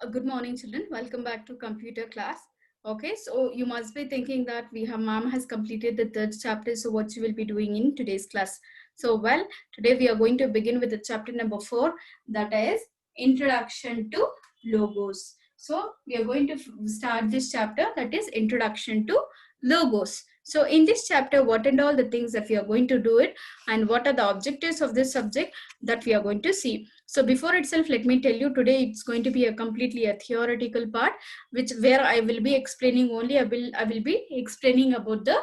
Good morning, children. Welcome back to computer class. Okay, so you must be thinking that mom has completed the third chapter. So what she will be doing in today's class? Today we are going to begin with the chapter number 4, that is Introduction to Logos. So we are going to start this chapter, that is Introduction to Logos. So in this chapter, what and all the things that we are going to do it, and what are the objectives of this subject that we are going to see. So before itself, let me tell you, today it's going to be a completely a theoretical part, which where I will be explaining only, I will be explaining about the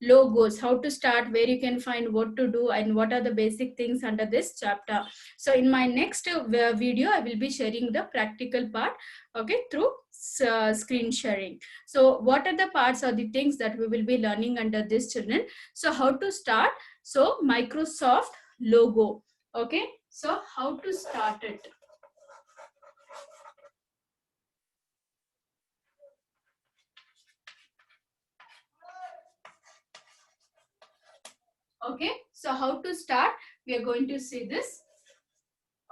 logos, how to start, where you can find, what to do, and what are the basic things under this chapter. So in my next video, I will be sharing the practical part, okay, through screen sharing. So what are the parts or the things that we will be learning under this, children? So how to start? So Microsoft logo, okay. So how to start it? Okay, so how to start? We are going to see this.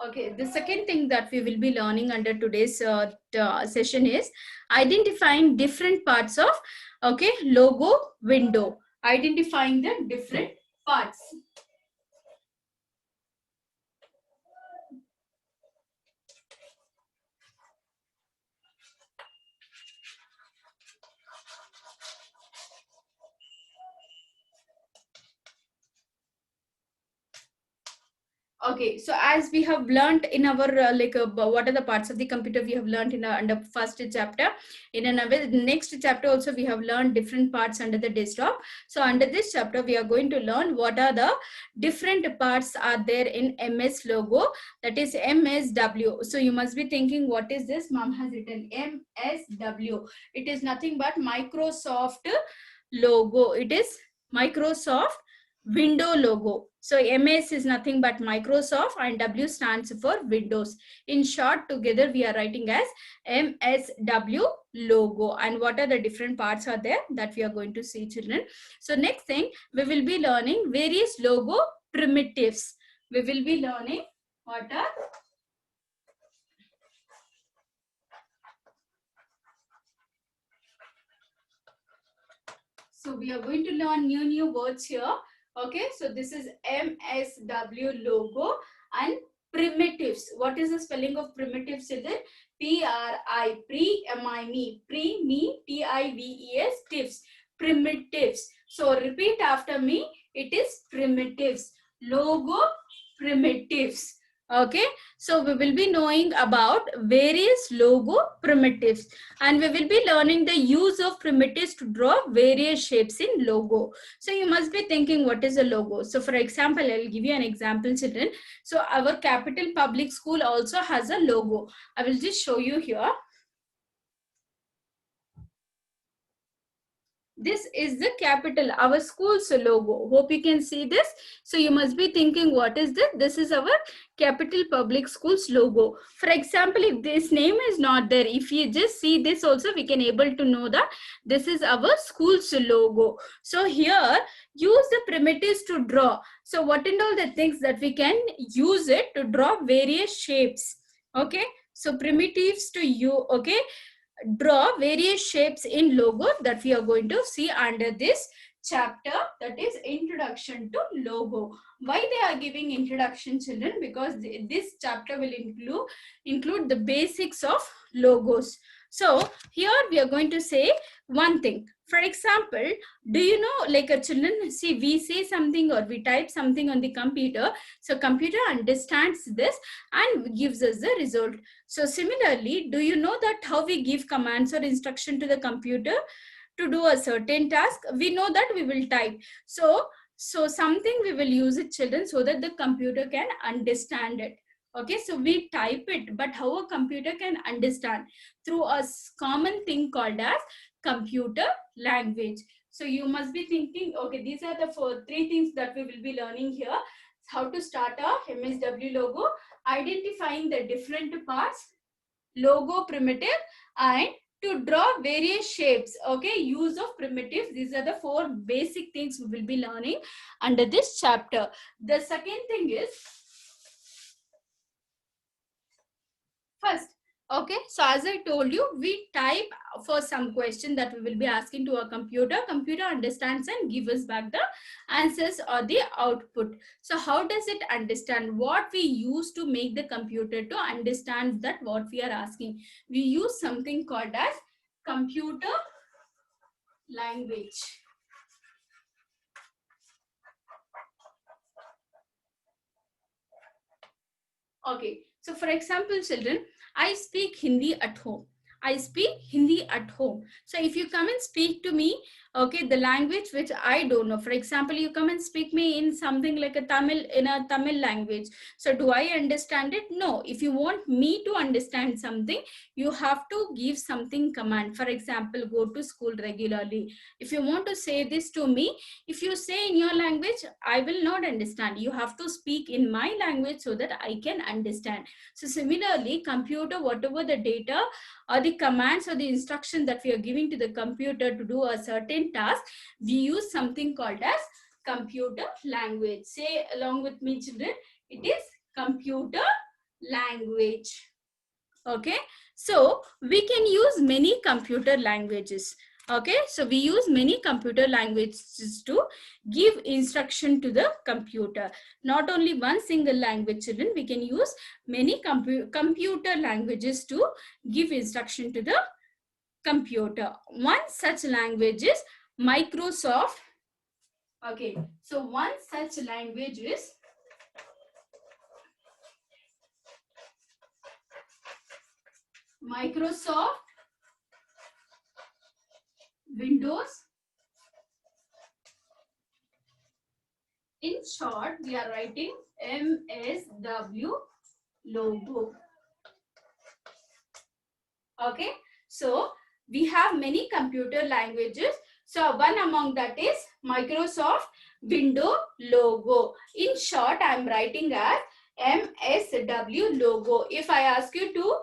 Okay, the second thing that we will be learning under today's session is identifying different parts of, okay, logo window. Identifying the different parts. Okay, so as we have learned in our what are the parts of the computer we have learned in under first chapter. In another next chapter also we have learned different parts under the desktop. So under this chapter we are going to learn what are the different parts are there in MS logo, that is MSW. So you must be thinking, what is this? Mom has written MSW. It is nothing but Microsoft logo. It is Microsoft window logo. So MS is nothing but Microsoft and W stands for Windows. In short, together we are writing as MSW logo. And what are the different parts are there that we are going to see, children? So next thing, we will be learning various logo primitives. We will be learning what are so we are going to learn new words here. Okay, so this is MSW logo and primitives. What is the spelling of primitives, children? P-R-I, pre-M-I-me, pre-me, T-I-V-E-S, tives, primitives. So repeat after me, it is primitives, logo primitives. Okay, so we will be knowing about various logo primitives, and we will be learning the use of primitives to draw various shapes in logo. So you must be thinking, what is a logo? So for example, I'll give you an example, children. So our Capital Public School also has a logo. I will just show you here. This is the capital, our school's logo. Hope you can see this. So you must be thinking, what is this? This is our Capital Public Schools logo. For example, if this name is not there, if you just see this also, we can able to know that this is our school's logo. So here, use the primitives to draw. So what and all the things that we can use it to draw various shapes. Okay, so primitives to you, okay, draw various shapes in logo that we are going to see under this chapter, that is Introduction to Logo. Why they are giving introduction, children? Because this chapter will include the basics of logos. So here we are going to say one thing. For example, do you know, like a children, see, we say something or we type something on the computer, so computer understands this and gives us the result. So similarly, do you know that how we give commands or instruction to the computer to do a certain task? We know that we will type. So something we will use it, children, so that the computer can understand it. Okay, so we type it, but how a computer can understand? Through a common thing called as computer language. So you must be thinking, okay, these are the three things that we will be learning here. How to start a MSW logo, identifying the different parts, logo primitive, and to draw various shapes. Okay, use of primitives. These are the four basic things we will be learning under this chapter. The second thing is, first, Okay, so as I told you, we type for some question that we will be asking to a computer. Computer understands and gives us back the answers or the output. So how does it understand? What we use to make the computer to understand that what we are asking? We use something called as computer language. Okay, so for example, children, I speak Hindi at home. I speak Hindi at home. So if you come and speak to me, okay, the language which I don't know, for example, you come and speak me in something like a Tamil, in a Tamil language. So do I understand it? No. If you want me to understand something, you have to give something command. For example, go to school regularly. If you want to say this to me, if you say in your language, I will not understand. You have to speak in my language so that I can understand. So similarly, computer, whatever the data or the commands or the instruction that we are giving to the computer to do a certain task, we use something called as computer language. Say along with me, children, it is computer language. Okay, so we can use many computer languages. Okay, so we use many computer languages to give instruction to the computer. Not only one single language, children, we can use many computer languages to give instruction to the computer. One such language is Microsoft. Okay, so one such language is Microsoft Windows. In short, we are writing MSW logo. Okay, so we have many computer languages. So one among that is Microsoft Windows logo. In short, I am writing as MSW logo. If I ask you to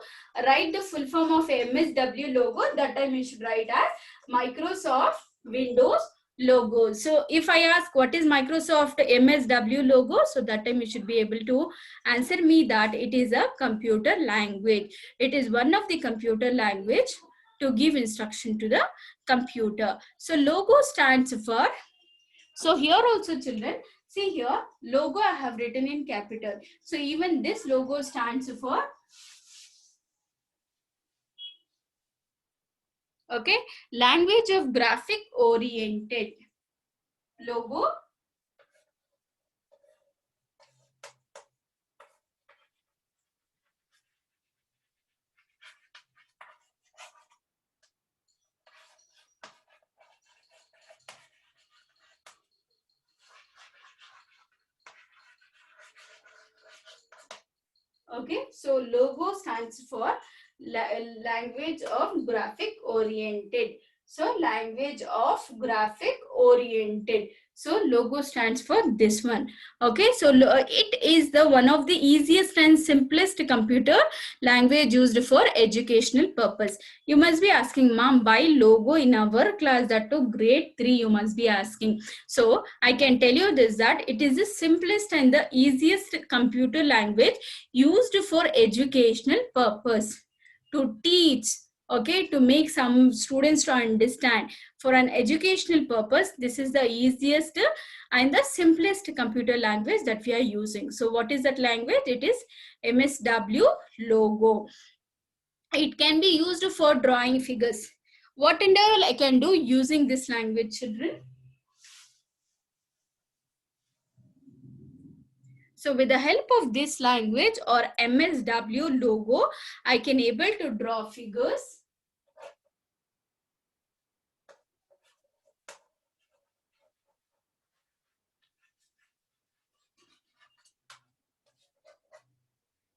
write the full form of MSW logo, that time you should write as Microsoft Windows logo. So if I ask what is Microsoft MSW logo, so that time you should be able to answer me that it is a computer language. It is one of the computer language to give instruction to the computer. So logo stands for, so here also children, see here, logo I have written in capital. So even this logo stands for, okay, language of graphic oriented. Logo okay, so logo stands for language of graphic oriented. So language of graphic oriented. So logo stands for this one. Okay, so it is the one of the easiest and simplest computer language used for educational purpose. You must be asking, ma'am, why logo in our class, that to grade 3 you must be asking. So I can tell you this, that it is the simplest and the easiest computer language used for educational purpose, to teach, okay, to make some students to understand. For an educational purpose, this is the easiest and the simplest computer language that we are using. So what is that language? It is MSW logo. It can be used for drawing figures. What and all I can do using this language, children? So with the help of this language or MSW logo, I can able to draw figures.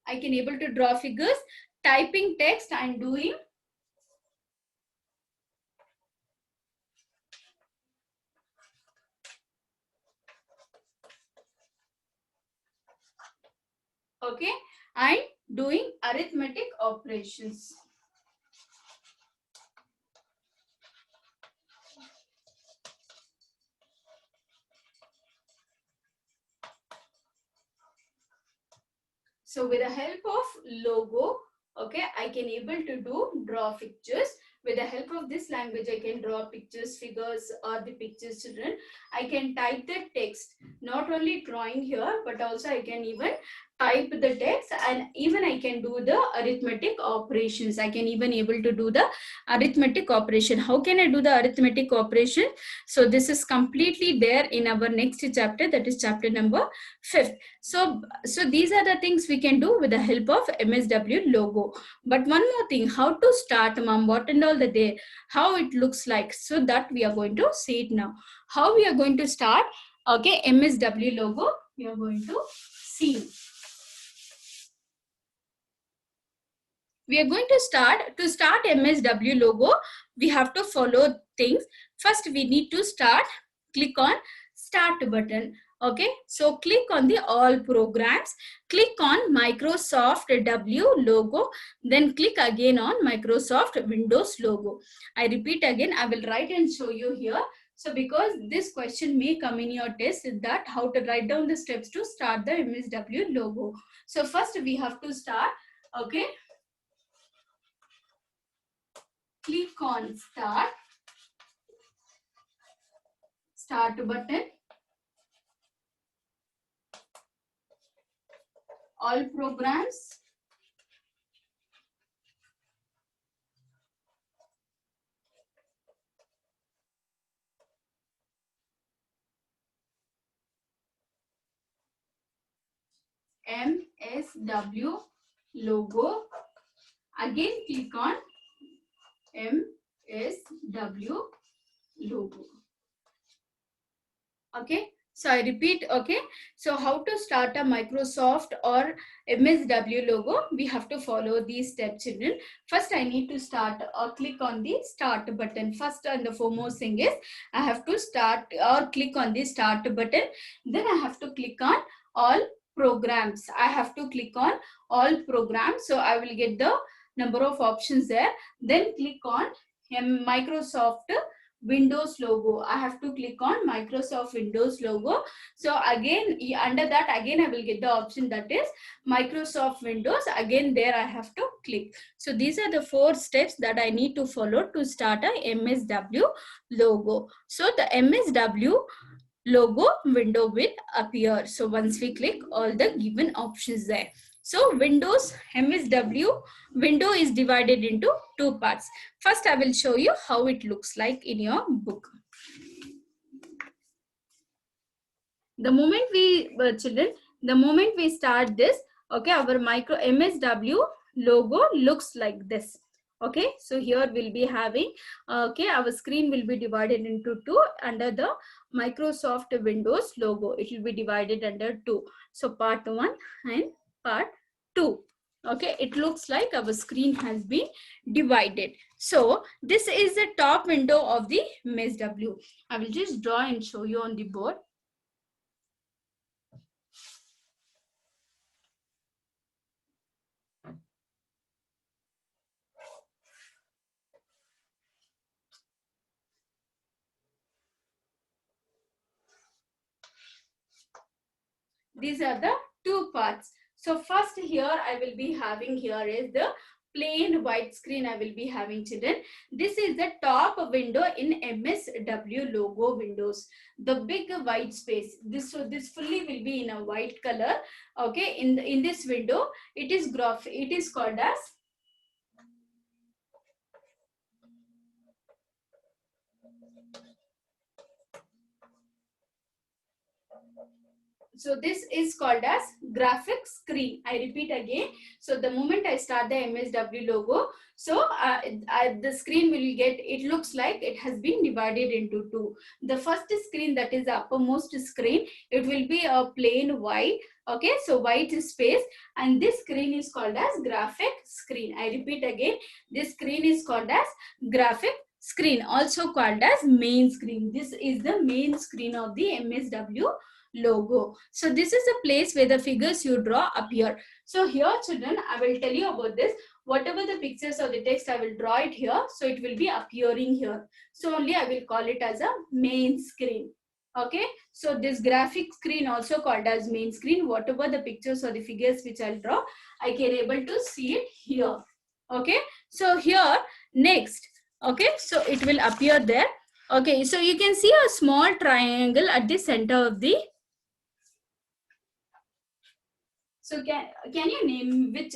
I can able to draw figures, typing text and doing okay, and doing arithmetic operations. So with the help of logo, Okay, I can able to draw pictures. With the help of this language, I can draw pictures, figures, or the pictures, children. I can type the text, not only drawing here, but also I can even type the text, and even I can do the arithmetic operations. I can even able to do the arithmetic operation. How can I do the arithmetic operation? So this is completely there in our next chapter, that is chapter number 5th. So these are the things we can do with the help of MSW logo. But one more thing, how to start, mom, what and all the day, how it looks like, so that we are going to see it now. How we are going to start, okay, MSW logo, we are going to see. We are going to start MSW logo. We have to follow things. First, we need to click on start button. Okay, so click on the all programs, click on Microsoft W logo, then click again on Microsoft Windows logo. I repeat again, I will write and show you here. So because this question may come in your test, that how to write down the steps to start the MSW logo. So first we have to start, okay. Click on start button, all programs, MSW logo. Again click on MSW logo. Okay, so I repeat, okay. So how to start a Microsoft or MSW logo? We have to follow these steps, children. First, I need to start or click on the start button. First and the foremost thing is I have to start or click on the start button. Then I have to click on all programs. I have to click on all programs. So I will get the number of options there. Then click on Microsoft Windows logo. I have to click on Microsoft Windows logo. So again, under that, again I will get the option that is Microsoft Windows. Again there I have to click. So these are the 4 steps that I need to follow to start a MSW logo. So the MSW logo window will appear. So once we click all the given options there. So Windows MSW window is divided into 2 parts. First, I will show you how it looks like in your book. The moment we, children, the moment we start this, okay, our micro MSW logo looks like this. Okay, so here we'll be having, okay, our screen will be divided into 2 under the Microsoft Windows logo. It will be divided under 2. So part 1 and part 2. Okay, it looks like our screen has been divided. So this is the top window of the MSW. I will just draw and show you on the board. These are the 2 parts. So first here I will be having, here is the plain white screen I will be having, children. This is the top window in MSW logo windows. The big white space. This fully will be in a white color. Okay, in this window, it is called as so this is called as graphic screen. I repeat again. So the moment I start the MSW logo, so the screen will get, it looks like it has been divided into 2. The first screen, that is the uppermost screen, it will be a plain white. Okay, so white space, and this screen is called as graphic screen. I repeat again, this screen is called as graphic screen, also called as main screen. This is the main screen of the MSW logo. So this is a place where the figures you draw appear. So here, children, I will tell you about this. Whatever the pictures or the text, I will draw it here. So it will be appearing here. So only I will call it as a main screen. Okay, so this graphic screen also called as main screen. Whatever the pictures or the figures which I'll draw, I can able to see it here. Okay, so here next, okay, so it will appear there. Okay, so you can see a small triangle at the center of the, so can you name which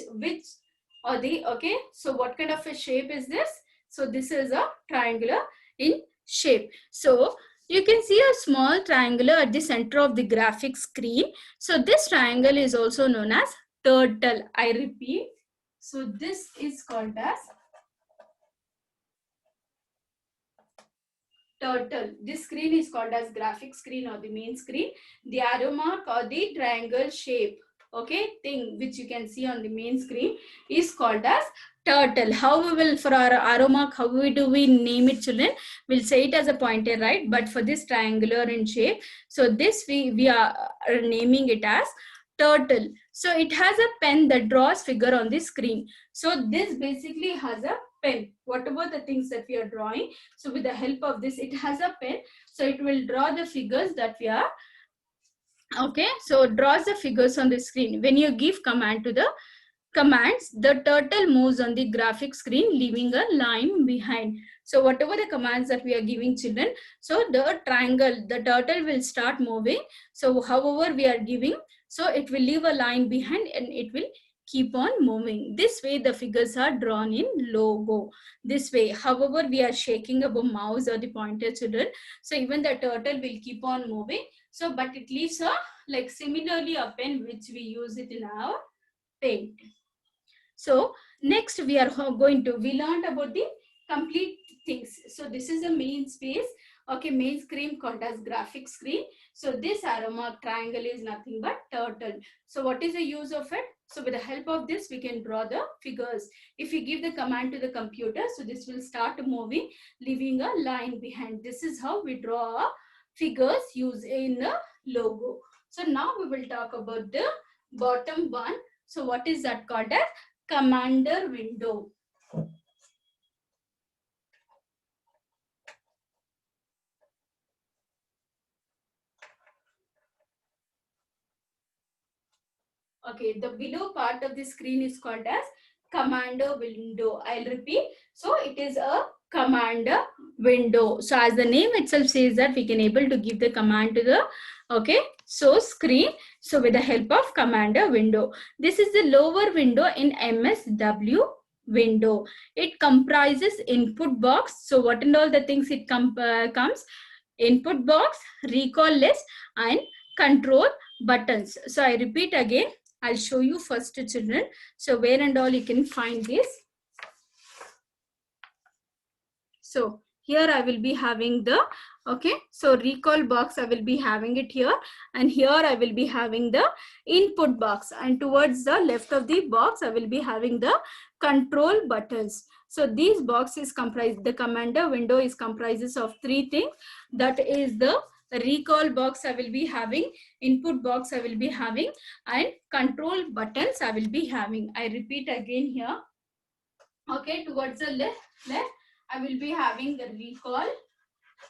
or the, okay, so what kind of a shape is this? So this is a triangular in shape. So you can see a small triangular at the center of the graphic screen. So this triangle is also known as turtle. I repeat, so this is called as turtle. This screen is called as graphic screen or the main screen. The arrow mark or the triangle shape, okay, thing which you can see on the main screen is called as turtle. How we will, for our arrow mark, how do we name it, children? We'll say it as a pointer, right? But for this triangular in shape, so this we are naming it as turtle. So it has a pen that draws figure on the screen. So this basically has a pen, whatever the things that we are drawing. So with the help of this, it has a pen. So it will draw the figures that we are, okay, so draws the figures on the screen. When you give command to the commands, the turtle moves on the graphic screen, leaving a line behind. So whatever the commands that we are giving, children, so the triangle, the turtle will start moving. So however we are giving, so it will leave a line behind and it will keep on moving. This way the figures are drawn in logo. This way, however we are shaking our mouse or the pointer, children, so even the turtle will keep on moving. So but it leaves a, like similarly a pen which we use it in our paint. So next we are going to, we learned about the complete things. So this is a main space, okay, main screen called as graphic screen. So this arrow mark triangle is nothing but turtle. So what is the use of it? So with the help of this, we can draw the figures. If we give the command to the computer, so this will start moving, leaving a line behind. This is how we draw figures used in the logo. So now we will talk about the bottom one. So what is that called as? Commander window. Okay, the below part of the screen is called as commander window. I'll repeat. So it is a commander window. So as the name itself says that we can able to give the command to the, okay, so screen. So with the help of commander window. This is the lower window in MSW window. It comprises input box. So what and all the things it comes? Input box, recall list and control buttons. So I repeat again. I'll show you first, children. So where and all you can find this. So here I will be having the, okay, so recall box, I will be having it here. And here I will be having the input box. And towards the left of the box, I will be having the control buttons. So these boxes comprise, the commander window is comprises of three things. That is the recall box I will be having, input box I will be having, and control buttons I will be having. I repeat again here. Okay, towards the left, I will be having the recall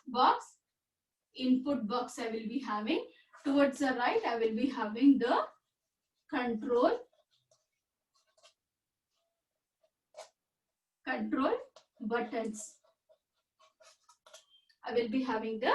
box, input box I will be having. Towards the right, I will be having the control buttons. I will be having the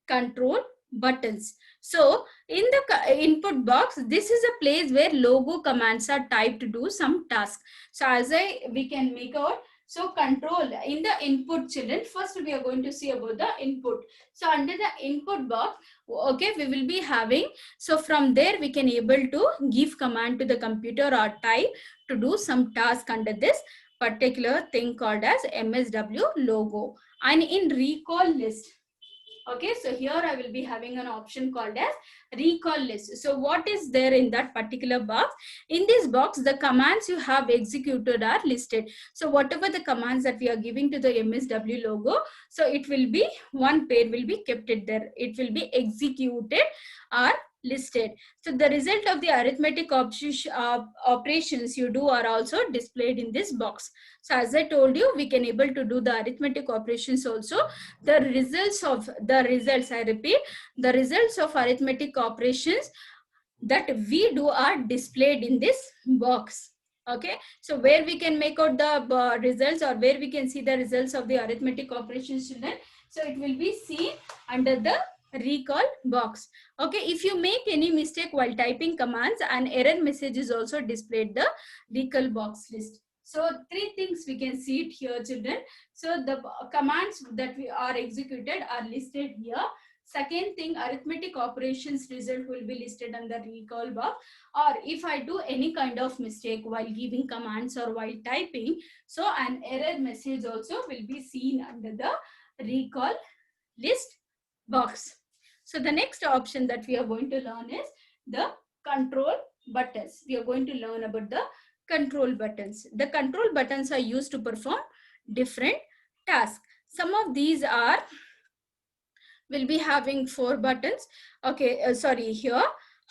control buttons. So in the input box, this is a place where logo commands are typed to do some task. So as we can make out, so control in the input, children, first we are going to see about the input. So under the input box, okay, we will be having, so from there we can able to give command to the computer or type to do some task under this particular thing called as MSW logo. And in recall list, okay, so here I will be having an option called as recall list. So what is there in that particular box? In this box, the commands you have executed are listed. So whatever the commands that we are giving to the MSW logo, so it will be, one pair will be kept it there. It will be executed or listed. So the result of the arithmetic operations you do are also displayed in this box. So as I told you, we can able to do the arithmetic operations also. The results, I repeat, the results of arithmetic operations that we do are displayed in this box. Okay, so where we can make out the results, or where we can see the results of the arithmetic operations, children, so it will be seen under the recall box. Okay, if you make any mistake while typing commands, an error message is also displayed the recall box list. So three things we can see it here, children. So the commands that we are executed are listed here. Second thing, arithmetic operations result will be listed on the recall box. Or if I do any kind of mistake while giving commands or while typing, so an error message also will be seen under the recall list box. So the next option that we are going to learn is the control buttons. We are going to learn about the control buttons. The control buttons are used to perform different tasks. Some of these are, will be having 4 buttons. Okay, sorry, here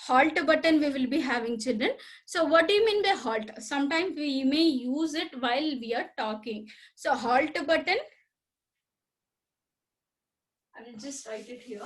halt button we will be having, children. So what do you mean by halt? Sometimes we may use it while we are talking. So halt button, I will just write it here.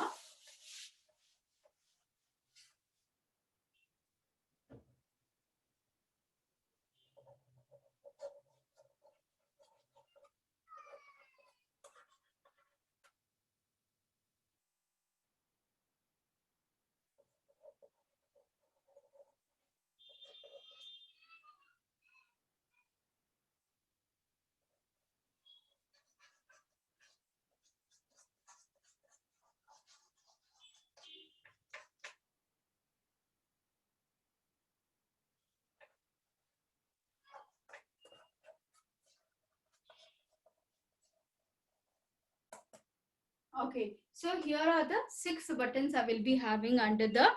Okay, so here are the 6 buttons I will be having under the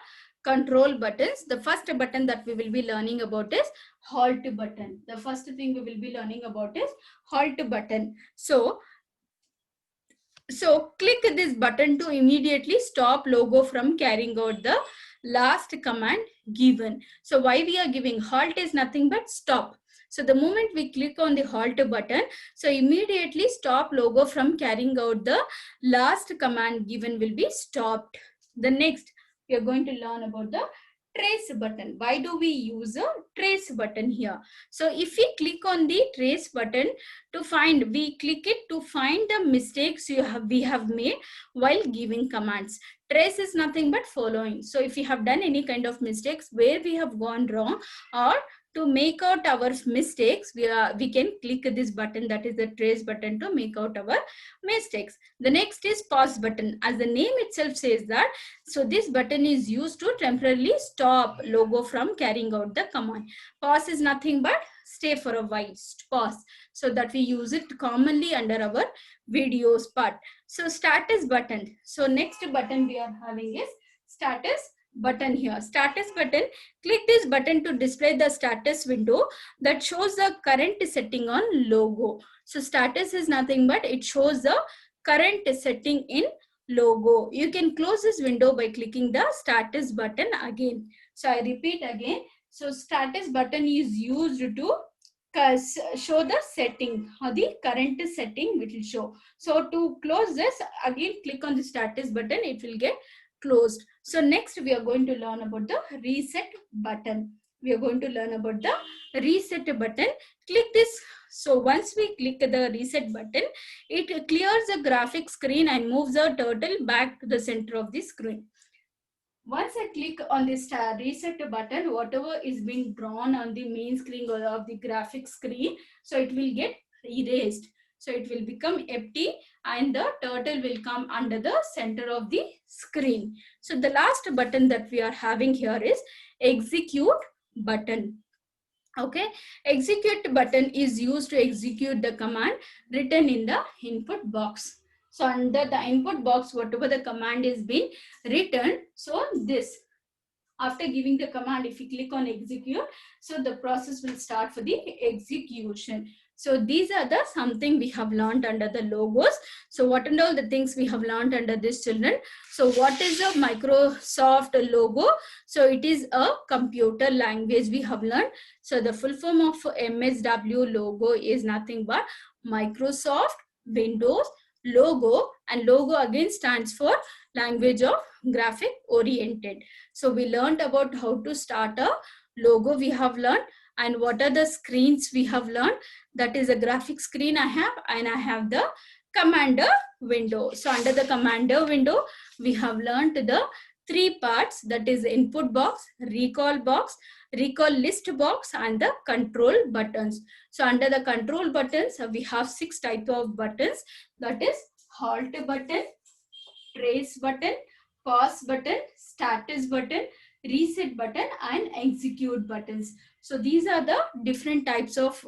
control buttons. The first button that we will be learning about is halt button. The first thing we will be learning about is halt button. So click this button to immediately stop logo from carrying out the last command given. So why we are giving halt is nothing but stop. So the moment we click on the halt button, so immediately stop logo from carrying out the last command given will be stopped. The next, we are going to learn about the trace button. Why do we use a trace button here? So if we click on the trace button to find, we click it to find the mistakes we have made while giving commands. Trace is nothing but following. So if we have done any kind of mistakes where we have gone wrong, or to make out our mistakes, we can click this button, that is the trace button, to make out our mistakes. The next is pause button. As the name itself says that, so this button is used to temporarily stop logo from carrying out the command. Pause is nothing but stay for a while, pause. So that we use it commonly under our videos part. So status button. So next button we are having is status button here. Status button, click this button to display the status window that shows the current setting on logo. So status is nothing but it shows the current setting in logo. You can close this window by clicking the status button again. So I repeat again. So status button is used to show the setting, or the current setting it will show. So to close this, again click on the status button, it will get closed. So next we are going to learn about the reset button. We are going to learn about the reset button. Click this. So once we click the reset button, it clears the graphic screen and moves the turtle back to the center of the screen. Once I click on this reset button, whatever is being drawn on the main screen or of the graphic screen, so it will get erased. So it will become empty and the turtle will come under the center of the screen. So the last button that we are having here is execute button. Okay, execute button is used to execute the command written in the input box. So under the input box, whatever the command is being written, so this, after giving the command, if you click on execute, so the process will start for the execution. So these are the something we have learned under the logos. So what and all the things we have learned under this, children? So what is a Microsoft logo? So it is a computer language we have learned. So the full form of MSW logo is nothing but Microsoft Windows logo, and logo again stands for language of graphic oriented. So we learned about how to start a logo we have learned, and what are the screens we have learned. That is a graphic screen I have, and I have the commander window. So under the commander window, we have learned the three parts, that is input box, recall list box, and the control buttons. So under the control buttons, we have 6 types of buttons, that is halt button, trace button, pause button, status button, reset button, and execute buttons. So these are the different types of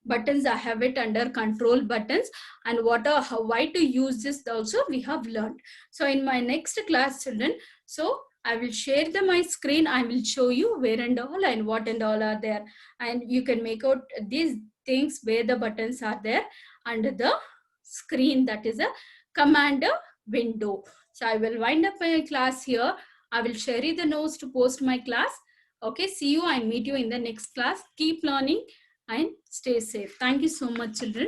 buttons I have it under control buttons, and why to use this also we have learned. So in my next class, children, so I will share my screen. I will show you where and all and what and all are there, and you can make out these things where the buttons are there under the screen, that is a commander window. So I will wind up my class here. I will share you the notes to post my class. Okay, see you and meet you in the next class. Keep learning and stay safe. Thank you so much, children.